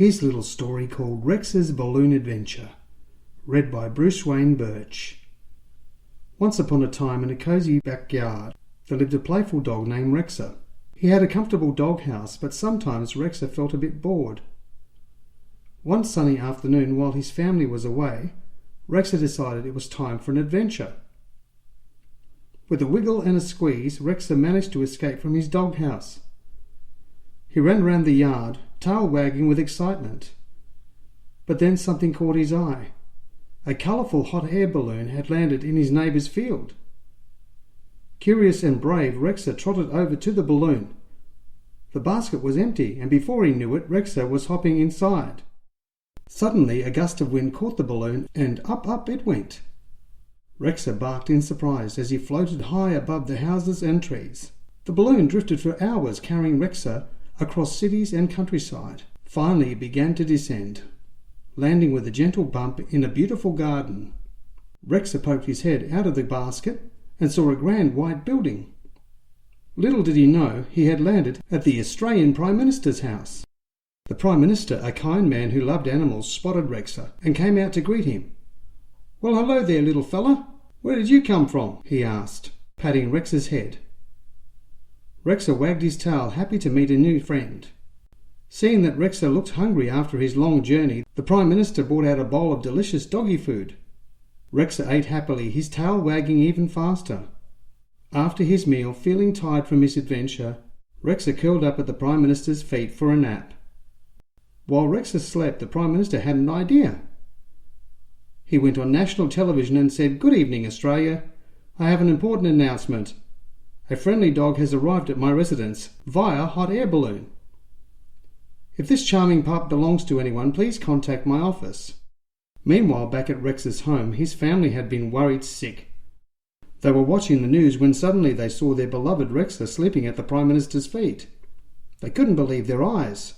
Here's a little story called Rex's Balloon Adventure, read by Bruce Wayne Birch. Once upon a time in a cosy backyard, there lived a playful dog named Rexa. He had a comfortable doghouse, but sometimes Rexa felt a bit bored. One sunny afternoon, while his family was away, Rexa decided it was time for an adventure. With a wiggle and a squeeze, Rexa managed to escape from his doghouse. He ran round the yard, tail wagging with excitement. But then something caught his eye. A colourful hot air balloon had landed in his neighbour's field. Curious and brave, Rexa trotted over to the balloon. The basket was empty, and before he knew it, Rexa was hopping inside. Suddenly a gust of wind caught the balloon, and up it went. Rexa barked in surprise as he floated high above the houses and trees. The balloon drifted for hours, carrying Rexa across cities and countryside. Finally it began to descend, landing with a gentle bump in a beautiful garden. Rexa poked his head out of the basket and saw a grand white building. Little did he know he had landed at the Australian Prime Minister's house. The Prime Minister, a kind man who loved animals, spotted Rexa and came out to greet him. "Well, hello there, little fella. Where did you come from?" he asked, patting Rex's head. Rexa wagged his tail, happy to meet a new friend. Seeing that Rexa looked hungry after his long journey, the Prime Minister brought out a bowl of delicious doggy food. Rexa ate happily, his tail wagging even faster. After his meal, feeling tired from his adventure, Rexa curled up at the Prime Minister's feet for a nap. While Rexa slept, the Prime Minister had an idea. He went on national television and said, "Good evening, Australia. I have an important announcement. A friendly dog has arrived at my residence via hot air balloon. If this charming pup belongs to anyone, please contact my office." Meanwhile, back at Rex's home, his family had been worried sick. They were watching the news when suddenly they saw their beloved Rexa sleeping at the Prime Minister's feet. They couldn't believe their eyes.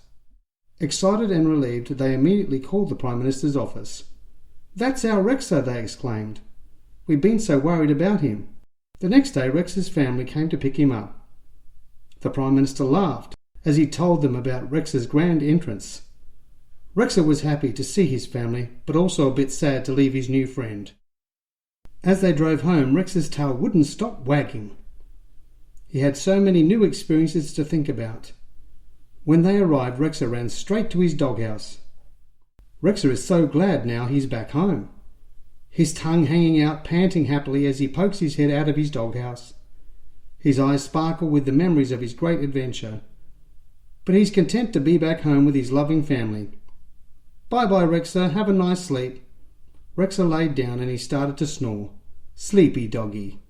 Excited and relieved, they immediately called the Prime Minister's office. "That's our Rexa," they exclaimed. "We've been so worried about him." The next day, Rex's family came to pick him up. The Prime Minister laughed as he told them about Rex's grand entrance. Rexa was happy to see his family, but also a bit sad to leave his new friend. As they drove home, Rex's tail wouldn't stop wagging. He had so many new experiences to think about. When they arrived, Rexa ran straight to his doghouse. Rexa is so glad now he's back home, his tongue hanging out, panting happily as he pokes his head out of his doghouse. His eyes sparkle with the memories of his great adventure. But he's content to be back home with his loving family. "Bye-bye, Rexa. Have a nice sleep." Rexa laid down and he started to snore. Sleepy doggy.